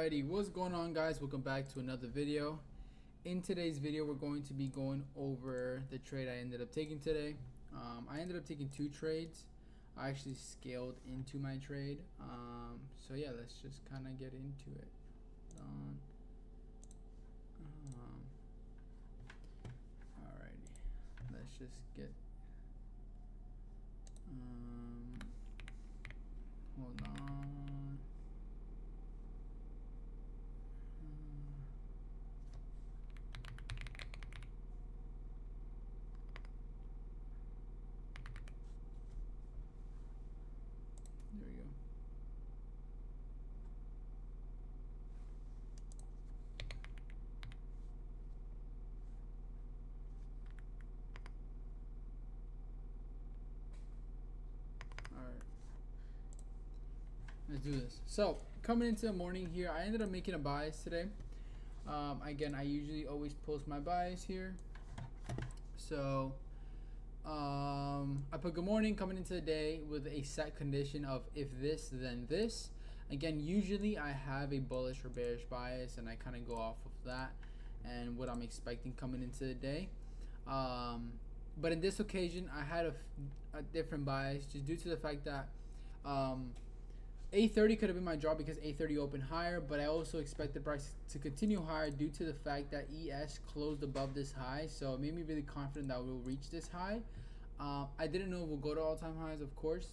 Alrighty, what's going on, guys? Welcome back to another video. In today's video, we're going to be going over the trade I ended up taking today. I ended up taking two trades. I actually scaled into my trade. So yeah, let's just kind of get into it. Alrighty, let's just get. Hold on. There we go. Alright. Let's do this. So, coming into the morning here, I ended up making a bias today. Again, I usually always post my bias here. So, I put good morning coming into the day with a set condition of if this, then this. Again, usually I have a bullish or bearish bias, and I kind of go off of that and what I'm expecting coming into the day. But in this occasion, I had a different bias just due to the fact that A30 could have been my draw because A30 opened higher, but I also expect the price to continue higher due to the fact that ES closed above this high. So it made me really confident that we'll reach this high. I didn't know we'll go to all-time highs, of course,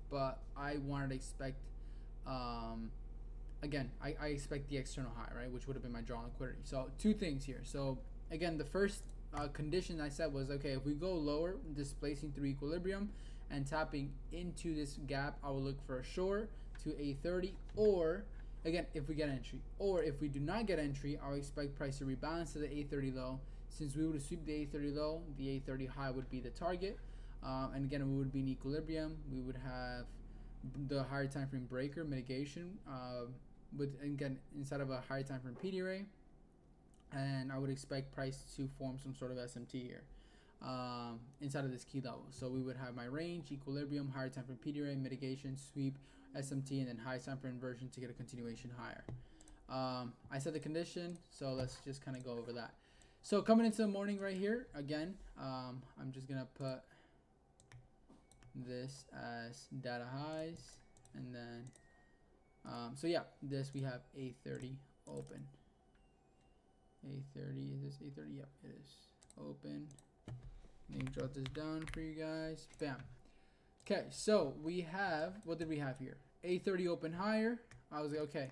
but I wanted to expect, again, I expect the external high, right, which would have been my draw on liquidity. So two things here. So again, the first condition I said was, okay, if we go lower, displacing through equilibrium and tapping into this gap, I will look for a short to A30, or again, if we get entry, or if we do not get entry, I'll expect price to rebalance to the A30 low. Since we would sweep the A30 low, the A30 high would be the target, and again, we would be in equilibrium. We would have the higher time frame breaker mitigation with, again, inside of a higher time frame PD ray, and I would expect price to form some sort of SMT here inside of this key level. So we would have my range, equilibrium, higher time frame PD ray, mitigation, sweep, SMT, and then high time frame inversion to get a continuation higher. I set the condition, so let's just kind of go over that. So coming into the morning right here, again, I'm just gonna put this as data highs, and then so yeah, this we have A30 open. A30, is this A30? Yep, it is open. Let me jot this down for you guys. Bam. Okay, so we have, what did we have here? A30 open higher. I was like, okay,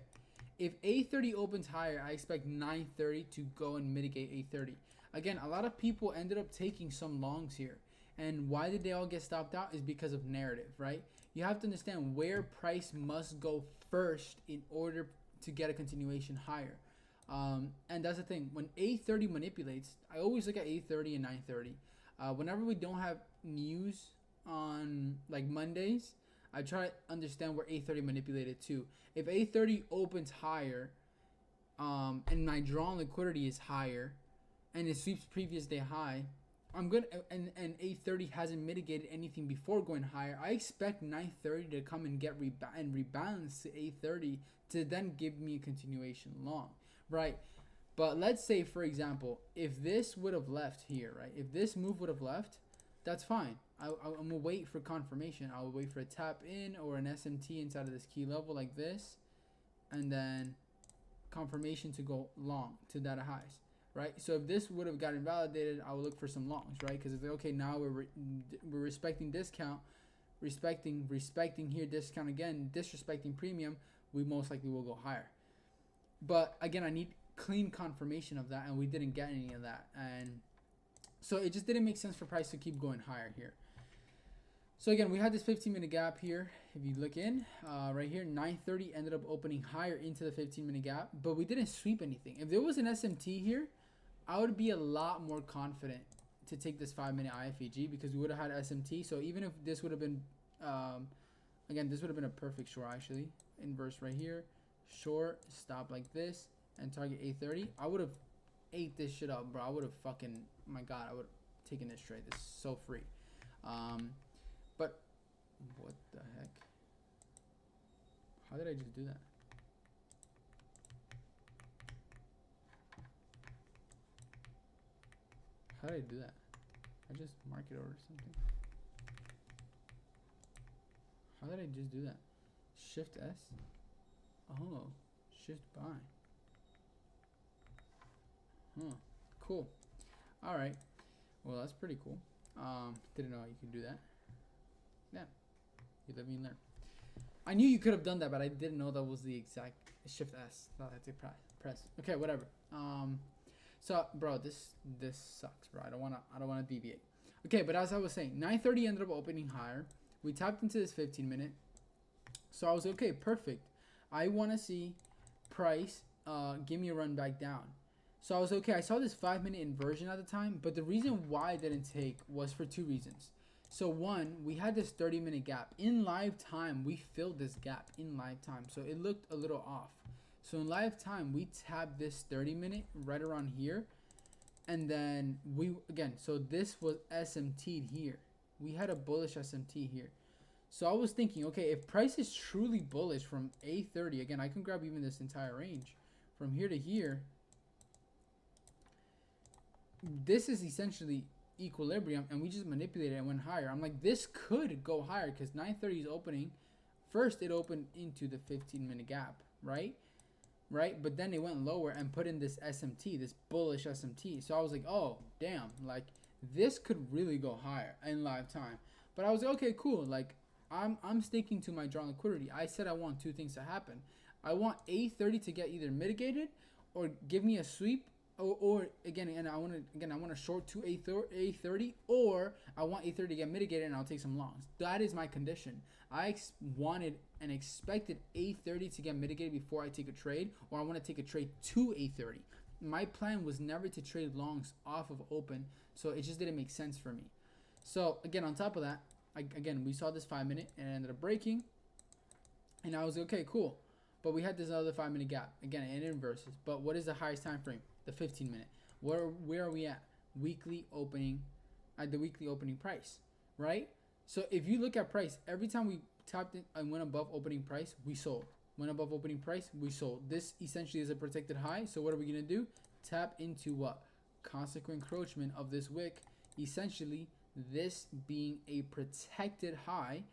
if A30 opens higher, I expect 930 to go and mitigate A30. Again, a lot of people ended up taking some longs here. And why did they all get stopped out is because of narrative, right? You have to understand where price must go first in order to get a continuation higher. And that's the thing. When A30 manipulates, I always look at A30 and 930. Whenever we don't have news on like Mondays, I try to understand where A30 manipulated to. If A30 opens higher, and my draw on liquidity is higher, and it sweeps previous day high, I'm good. And A30 hasn't mitigated anything before going higher. I expect 930 to come and get rebalance to A30 to then give me a continuation long, right? But let's say, for example, if this would have left here, right? If this move would have left, that's fine. I'm going to wait for confirmation. I'll wait for a tap in or an SMT inside of this key level like this. And then confirmation to go long to data highs, right? So if this would have gotten validated, I will look for some longs, right? Because it's like, okay, now we're respecting discount, respecting here discount again, disrespecting premium, we most likely will go higher. But again, I need clean confirmation of that, and we didn't get any of that, and so it just didn't make sense for price to keep going higher here. So again, we had this 15-minute gap here. If you look in right here, 930 ended up opening higher into the 15-minute gap, but we didn't sweep anything. If there was an SMT here, I would be a lot more confident to take this 5-minute IFEG because we would have had SMT. So even if this would have been again, this would have been a perfect short, actually. Inverse right here, short, stop like this, and target A30, I would have ate this shit up, bro. I would have fucking, my God, I would have taken this trade. This is so free. But what the heck? How did I just do that? How did I do that? I just market order something. How did I just do that? Shift S? Oh, shift buy. Huh. Cool. Alright. Well, that's pretty cool. Didn't know you could do that. Yeah. You let me learn. I knew you could have done that, but I didn't know that was the exact shift S that I had to press. Okay, whatever. So bro, this sucks, bro. I don't wanna deviate. Okay, but as I was saying, 9:30 ended up opening higher. We tapped into this 15-minute. So I was okay, perfect. I wanna see price give me a run back down. So I was okay. I saw this 5-minute inversion at the time, but the reason why I didn't take was for 2 reasons. So one, we had this 30-minute gap. In live time, we filled this gap in live time. So it looked a little off. So in live time, we tapped this 30-minute right around here. And then so this was SMT'd here. We had a bullish SMT here. So I was thinking, okay, if price is truly bullish from A30, again, I can grab even this entire range. From here to here, this is essentially equilibrium, and we just manipulated and went higher. I'm like, this could go higher because 9:30 is opening. First, it opened into the 15-minute gap, right? But then it went lower and put in this SMT, this bullish SMT. So I was like, oh, damn, like this could really go higher in live time. But I was like, okay, cool. Like I'm sticking to my drawn liquidity. I said I want 2 things to happen. I want A30 to get either mitigated or give me a sweep. Or again, I want to short to A30, or I want A30 to get mitigated and I'll take some longs. That is my condition. I wanted and expected A30 to get mitigated before I take a trade, or I want to take a trade to A30. My plan was never to trade longs off of open, so it just didn't make sense for me. So again, on top of that, we saw this 5-minute and it ended up breaking, and I was like, okay, cool. But we had this other 5-minute gap. Again, it inverses. But what is the highest time frame? The 15-minute. Where are we at? Weekly opening, at the weekly opening price, right? So if you look at price, every time we tapped in and went above opening price, we sold. Went above opening price, we sold. This essentially is a protected high. So what are we gonna do? Tap into what? Consequent encroachment of this wick. Essentially, this being a protected high.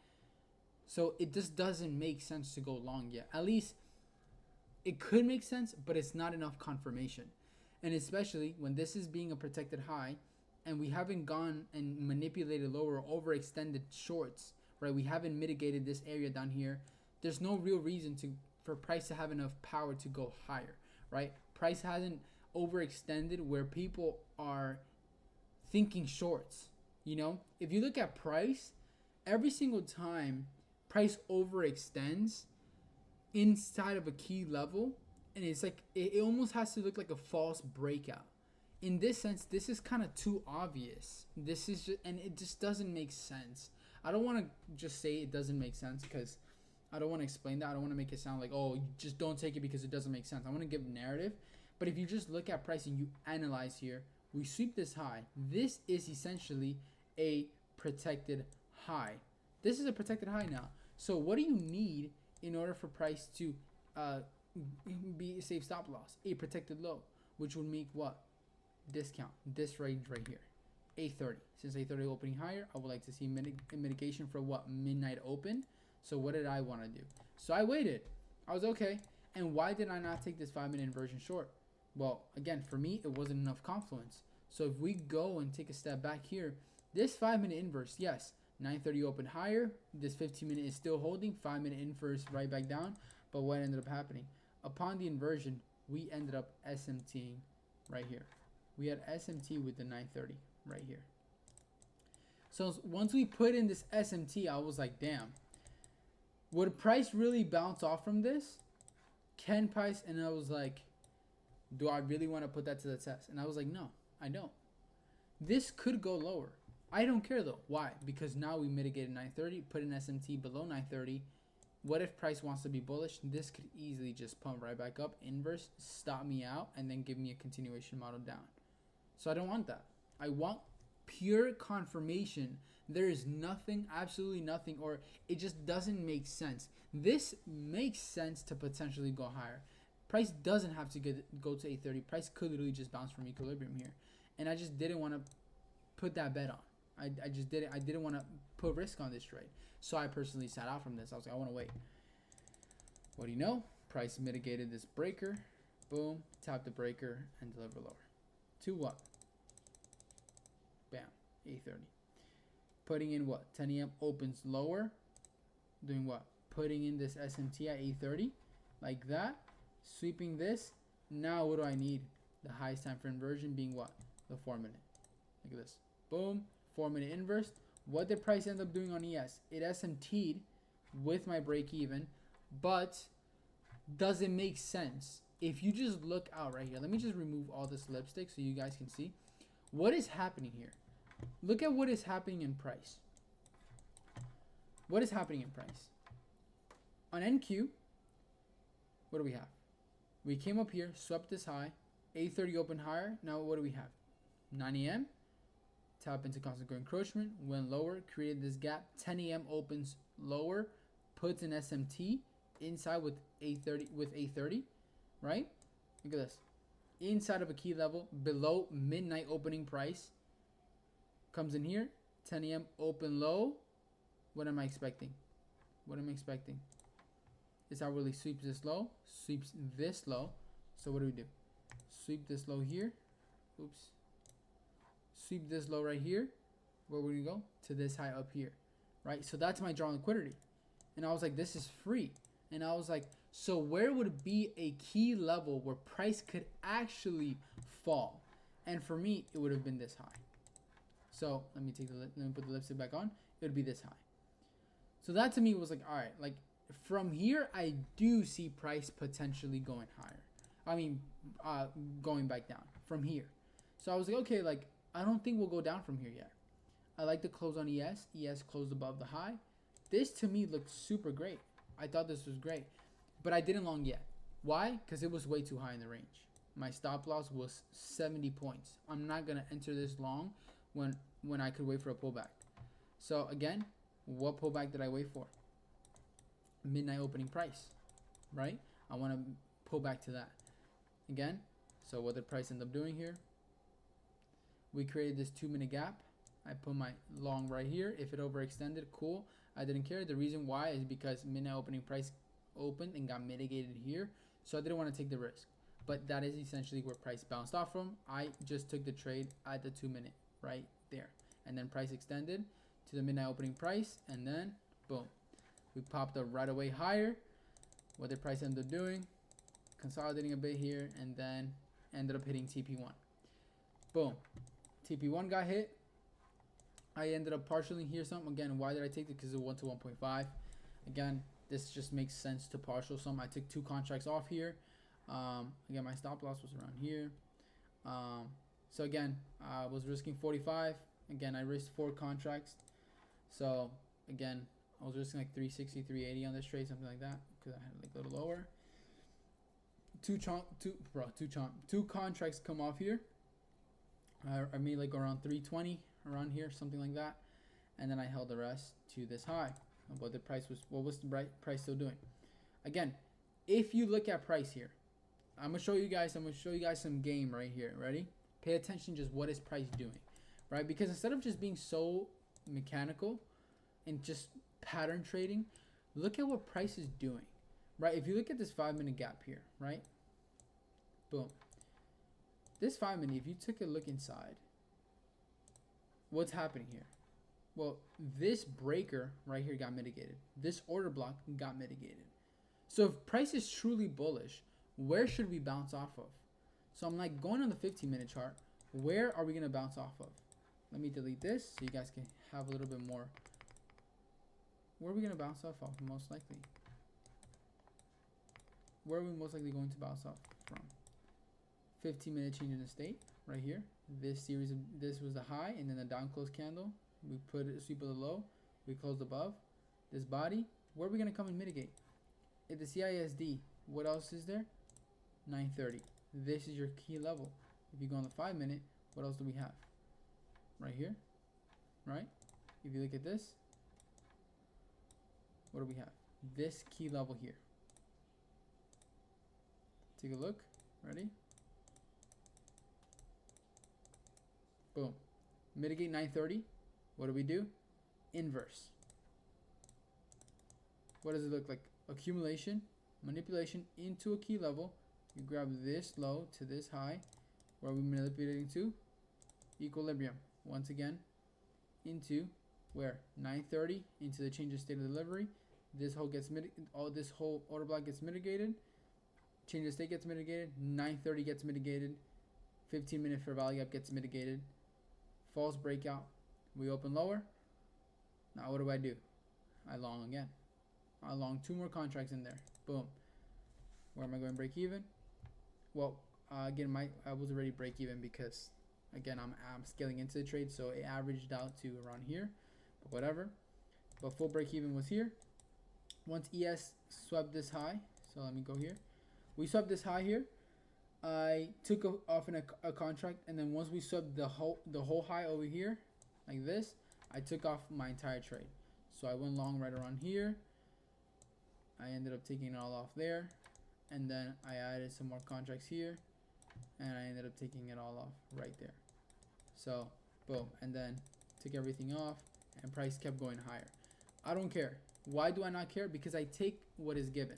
So it just doesn't make sense to go long yet. At least it could make sense, but it's not enough confirmation. And especially when this is being a protected high and we haven't gone and manipulated lower or overextended shorts, right? We haven't mitigated this area down here. There's no real reason for price to have enough power to go higher, right? Price hasn't overextended where people are thinking shorts. You know, if you look at price, every single time price overextends inside of a key level, and it's like it almost has to look like a false breakout. In this sense, this is kind of too obvious. This is just, and it just doesn't make sense. I don't want to just say it doesn't make sense because I don't want to explain that. I don't want to make it sound like, oh, you just don't take it because it doesn't make sense. I want to give narrative. But if you just look at price and you analyze here, we sweep this high. This is essentially a protected high. This is a protected high now. So what do you need in order for price to be a safe stop loss? A protected low, which would make what? Discount this range right here, A30. Since A30 opening higher, I would like to see mitigation for what? Midnight open. So what did I want to do? So I waited. I was okay. And why did I not take this 5-minute inversion short? Well, again, for me, it wasn't enough confluence. So if we go and take a step back here, this 5-minute inverse, yes, 9:30 open higher. This 15-minute is still holding. 5-minute inverse right back down. But what ended up happening? Upon the inversion, we ended up SMTing right here. We had SMT with the 9:30 right here. So once we put in this SMT, I was like, damn. Would price really bounce off from this? Can price? And I was like, do I really want to put that to the test? And I was like, no, I don't. This could go lower. I don't care though. Why? Because now we mitigated 9:30, put an SMT below 9:30. What if price wants to be bullish? This could easily just pump right back up, inverse, stop me out, and then give me a continuation model down. So I don't want that. I want pure confirmation. There is nothing, absolutely nothing, or it just doesn't make sense. This makes sense to potentially go higher. Price doesn't have to go to 830. Price could literally just bounce from equilibrium here. And I just didn't want to put that bet on. I just didn't. I didn't want to put risk on this trade. So I personally sat out from this. I was like, I want to wait. What do you know? Price mitigated this breaker. Boom. Tap the breaker and deliver lower. To what? Bam. 830. Putting in what? 10 a.m. opens lower. Doing what? Putting in this SMT at 830. Like that. Sweeping this. Now what do I need? The highest time for inversion being what? The 4 minute. Look at this. Boom. 4 minute inverse. What did price end up doing on ES? It SMT'd with my break even, but doesn't make sense. If you just look out right here, let me just remove all this lipstick so you guys can see what is happening here. Look at what is happening in price. What is happening in price? On NQ, what do we have? We came up here, swept this high, 830 open higher. Now what do we have? 9 a.m. Tap into constant growth encroachment, went lower, created this gap. 10 a.m. opens lower, puts an SMT inside with 830, right? Look at this. Inside of a key level, below midnight opening price. Comes in here, 10 a.m. open low. What am I expecting? What am I expecting? This hourly sweeps this low, sweeps this low. So what do? Sweep this low here. Oops. Sweep this low right here. Where would we go? To this high up here, right? So that's my drawn liquidity. And I was like, this is free. And I was like, so where would be a key level where price could actually fall? And for me, it would have been this high. So let me put the lipstick back on. It would be this high. So that to me was like, all right, like from here, I do see price potentially going higher. I mean, going back down from here. So I was like, okay, like I don't think we'll go down from here yet. I like the close on ES. ES closed above the high. This to me looked super great. I thought this was great, but I didn't long yet. Why? Because it was way too high in the range. My stop loss was 70 points. I'm not gonna enter this long when I could wait for a pullback. So again, what pullback did I wait for? Midnight opening price, right? I want to pull back to that again. So what did price end up doing here? We created this 2 minute gap. I put my long right here. If it overextended, cool. I didn't care. The reason why is because midnight opening price opened and got mitigated here. So I didn't want to take the risk. But that is essentially where price bounced off from. I just took the trade at the 2 minute right there. And then price extended to the midnight opening price. And then, boom. We popped up right away higher. What did price end up doing? Consolidating a bit here. And then ended up hitting TP1. Boom. TP1 got hit. I ended up partially here some. Again, why did I take it? Because it went to 1.5. Again, this just makes sense to partial some. I took 2 contracts off here. Again, my stop loss was around here. So again, I was risking 45. Again, I risked 4 contracts. So again, I was risking like 360, 380 on this trade, something like that, because I had to like go to lower. Two contracts come off here. I made like around 320 around here, something like that, and then I held the rest to this high. But the price was, what was the price still doing? Again, if you look at price here, I'm gonna show you guys some game right here. Ready? Pay attention, just what is price doing, right? Because instead of just being so mechanical and just pattern trading, look at what price is doing, right? If you look at this 5 minute gap here, right? Boom. This 5 minute, if you took a look inside, what's happening here? Well, this breaker right here got mitigated. This order block got mitigated. So if price is truly bullish, where should we bounce off of? So I'm like going on the 15-minute chart. Where are we going to bounce off of? Let me delete this so you guys can have a little bit more. Where are we going to bounce off of most likely? Where are we most likely going to bounce off from? 15-minute change in the state right here. This was the high, and then the down close candle. We put it sweep of the low. We closed above this body. Where are we going to come and mitigate? At the CISD, what else is there? 930. This is your key level. If you go on the 5 minute, what else do we have? Right here, right? If you look at this, what do we have? This key level here. Take a look. Ready? Boom. mitigate 930. What do? Inverse. What does it look like? Accumulation, manipulation into a key level. You grab this low to this high. Where are we manipulating to? Equilibrium. Once again, into where? 930 into the change of state of delivery. This whole gets this whole order block gets mitigated. Change of state gets mitigated. 930 gets mitigated. 15-minute fair value gap gets mitigated. False breakout. We open lower. Now what do? I long again. I long 2 more contracts in there. Boom. Where am I going to break even? Well, again, I was already break even because again I'm scaling into the trade, so it averaged out to around here. But whatever. But full break even was here. Once ES swept this high, so let me go here. We swept this high here. I took off a contract, and then once we swept the whole high over here, like this, I took off my entire trade. So I went long right around here. I ended up taking it all off there, and then I added some more contracts here, and I ended up taking it all off right there. So boom, and then took everything off, and price kept going higher. I don't care. Why do I not care? Because I take what is given.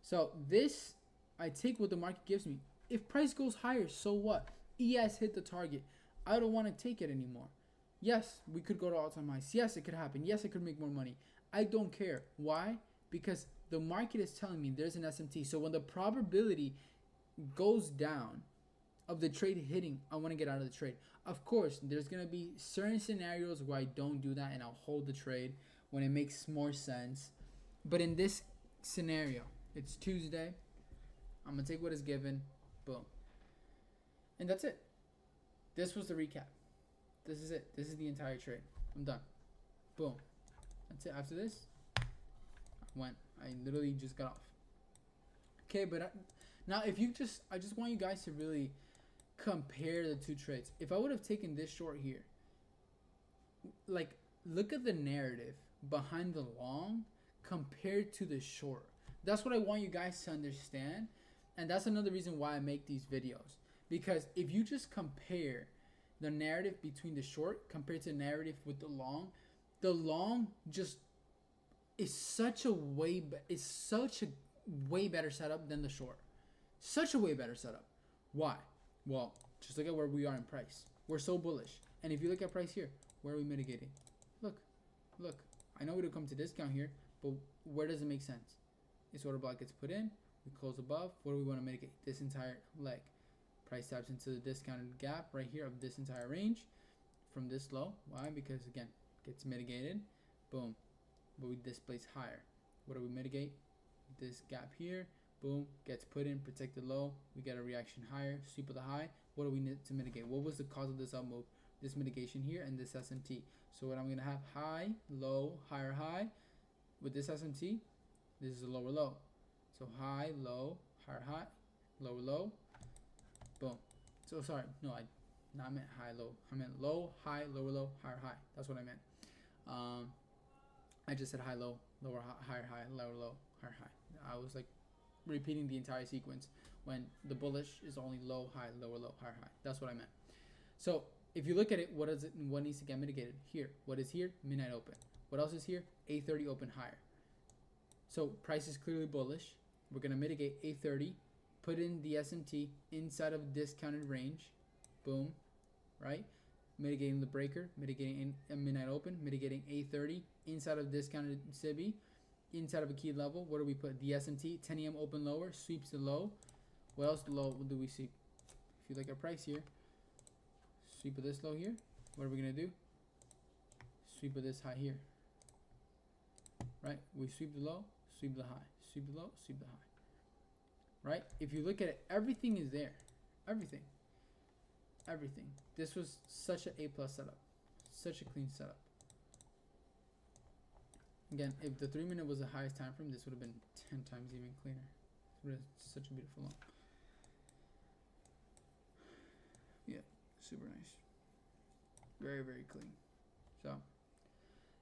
So this, I take what the market gives me. If price goes higher, so what? ES hit the target. I don't want to take it anymore. Yes, we could go to all-time highs. Yes, it could happen. Yes, I could make more money. I don't care. Why? Because the market is telling me there's an SMT. So when the probability goes down of the trade hitting, I want to get out of the trade. Of course, there's going to be certain scenarios where I don't do that and I'll hold the trade when it makes more sense. But in this scenario, it's Tuesday. I'm going to take what is given. Boom. And that's it. This was the recap. This is it. This is the entire trade. I'm done. Boom. That's it. After this, I literally just got off. Okay, but now if you I just want you guys to really compare the 2 trades. If I would have taken this short here, like, look at the narrative behind the long compared to the short. That's what I want you guys to understand. And that's another reason why I make these videos. Because if you just compare the narrative between the short compared to the narrative with the long just is such a way better setup than the short. Such a way better setup. Why? Well, just look at where we are in price. We're so bullish. And if you look at price here, where are we mitigating? Look. I know we don't come to discount here, but where does it make sense? This order block gets put in. We close above. What do we want to mitigate? This entire leg. Price taps into the discounted gap right here of this entire range from this low. Why? Because again, gets mitigated. Boom. But we displace higher. What do we mitigate? This gap here. Boom. Gets put in. Protect the low. We get a reaction higher. Sweep of the high. What do we need to mitigate? What was the cause of this up move? This mitigation here and this SMT. So what I'm going to have high, low, higher, high. With this SMT, this is a lower low. So high, low, higher, high, lower, low. Boom. So sorry, no, I meant high, low. I meant low, high, lower, low, higher, high. That's what I meant. I just said high, low, lower, higher, high, lower, low, higher, high. I was like repeating the entire sequence when the bullish is only low, high, lower, low, higher, high. That's what I meant. So if you look at it, what needs to get mitigated? Here. What is here? Midnight open. What else is here? 8:30 open higher. So price is clearly bullish. We're going to mitigate 8:30. Put in the SMT inside of discounted range. Boom. Right? Mitigating the breaker. Mitigating a midnight open. Mitigating 8:30 inside of discounted SIBI. Inside of a key level. What do we put? The SMT. 10 a.m. open lower. Sweeps the low. What else low do we sweep? If you look at price here. Sweep of this low here. What are we going to do? Sweep of this high here. Right? We sweep the low. Sweep the high. Sweep the low. Sweep the high. Right? If you look at it, everything is there. Everything. This was such an A+ setup. Such a clean setup. Again, if the 3-minute was the highest time frame, this would have been 10 times even cleaner. It's such a beautiful long. Yeah, super nice. Very, very clean. So,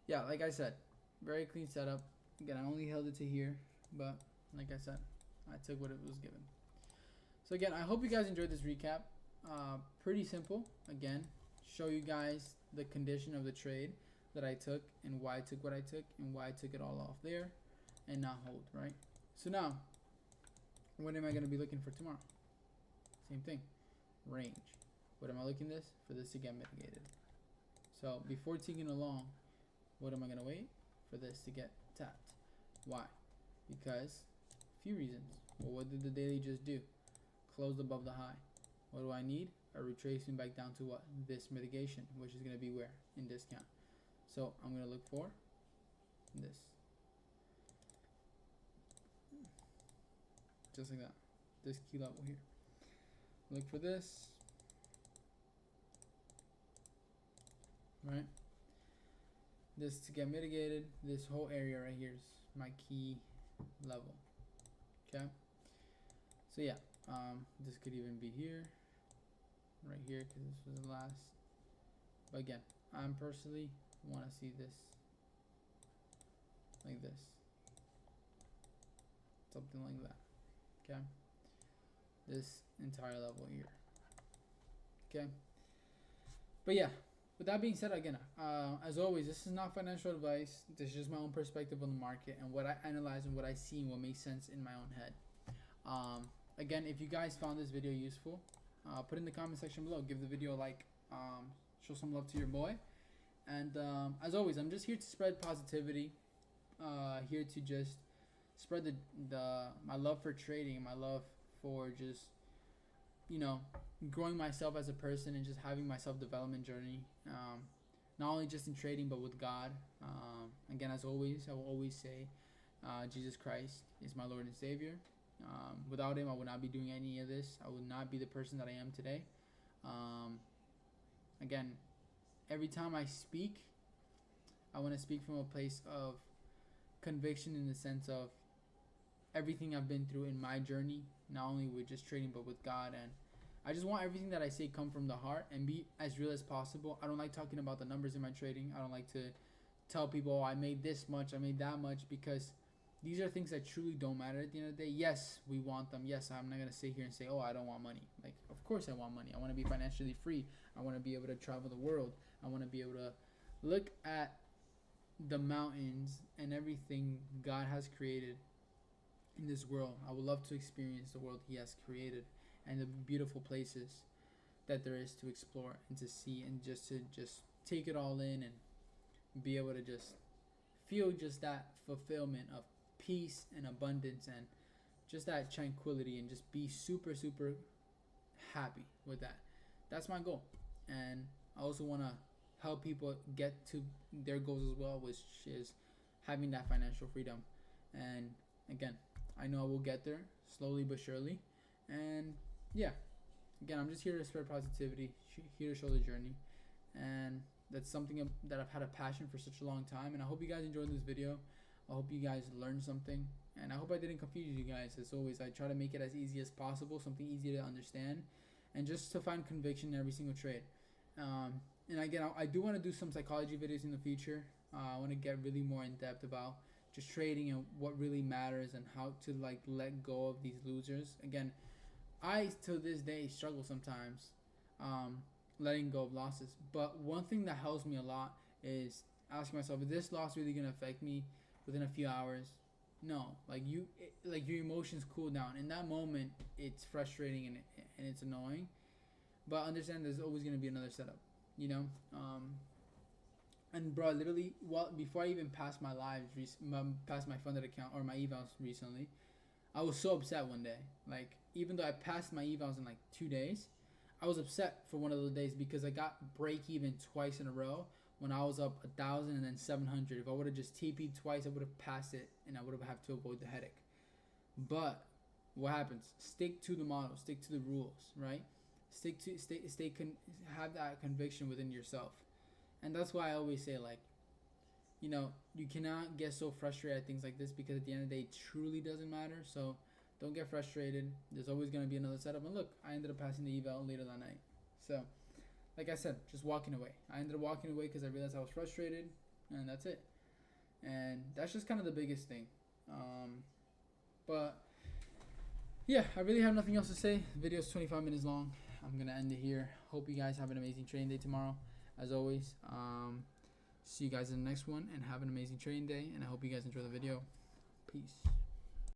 yeah, like I said, very clean setup. Again, I only held it to here, but like I said, I took what it was given. So again, I hope you guys enjoyed this recap. Pretty simple. Again, show you guys the condition of the trade that I took and why I took what I took and why I took it all off there and not hold, right? So now, what am I going to be looking for tomorrow? Same thing, range. What am I looking for this to get mitigated? So before taking along, what am I going to wait? For this to get tapped. Why? Because a few reasons. Well, what did the daily just do? Closed above the high. What do I need? A retracement back down to what? This mitigation, which is going to be where? In discount. So I'm going to look for this. Just like that. This key level here. Look for this. Right? This to get mitigated. This whole area right here is my key level. Okay? So yeah, this could even be here. Right here, because this was the last. But again, I'm personally want to see this like this, something like that. Okay, this entire level here. Okay, but yeah, with that being said, again, as always, this is not financial advice. This is just my own perspective on the market and what I analyze and what I see and what makes sense in my own head. Again, if you guys found this video useful, put in the comment section below. Give the video a like. Show some love to your boy. And as always, I'm just here to spread positivity. Here to just spread my love for trading, my love for just, you know, growing myself as a person and just having my self-development journey. Not only just in trading, but with God. Again, as always, I will always say, Jesus Christ is my Lord and Savior. Without him, I would not be doing any of this. I would not be the person that I am today. Again, every time I speak, I want to speak from a place of conviction, in the sense of everything I've been through in my journey, not only with just trading, but with God. And I just want everything that I say come from the heart and be as real as possible. I don't like talking about the numbers in my trading. I don't like to tell people, oh, I made this much, I made that much, because these are things that truly don't matter at the end of the day. Yes, we want them. Yes, I'm not going to sit here and say, oh, I don't want money. Like, of course I want money. I want to be financially free. I want to be able to travel the world. I want to be able to look at the mountains and everything God has created in this world. I would love to experience the world he has created and the beautiful places that there is to explore and to see, and just to take it all in and be able to just feel just that fulfillment of peace and abundance and just that tranquility, and just be super, super happy with that. That's my goal. And I also want to help people get to their goals as well, which is having that financial freedom. And again, I know I will get there slowly but surely. And yeah, again, I'm just here to spread positivity, here to show the journey. And that's something that I've had a passion for such a long time. And I hope you guys enjoyed this video. I hope you guys learned something. And I hope I didn't confuse you guys. As always, I try to make it as easy as possible, something easy to understand, and just to find conviction in every single trade. And again, I do want to do some psychology videos in the future. I want to get really more in depth about just trading and what really matters, and how to like let go of these losers. Again, I to this day struggle sometimes letting go of losses. But one thing that helps me a lot is asking myself, is this loss really gonna affect me within a few hours? No. Like your emotions cool down. In that moment, it's frustrating and it's annoying. But understand there's always gonna be another setup. You know. And bro, literally, before I even passed my past my funded account or my evals recently, I was so upset one day. Like, even though I passed my evals in like 2 days, I was upset for one of those days because I got break even twice in a row when I was up 1,000 and then 700. If I would have just TP'd twice, I would have passed it and I would have had to avoid the headache. But what happens? Stick to the model, stick to the rules, right? Have that conviction within yourself. And that's why I always say, like, you know, you cannot get so frustrated at things like this, because at the end of the day, it truly doesn't matter. So don't get frustrated. There's always going to be another setup. And look, I ended up passing the eval later that night. So, like I said, just walking away. I ended up walking away because I realized I was frustrated, and that's it. And that's just kind of the biggest thing. But yeah, I really have nothing else to say. The video is 25 minutes long. I'm gonna end it here. Hope you guys have an amazing trading day tomorrow. As always, see you guys in the next one, and have an amazing trading day. And I hope you guys enjoy the video. Peace.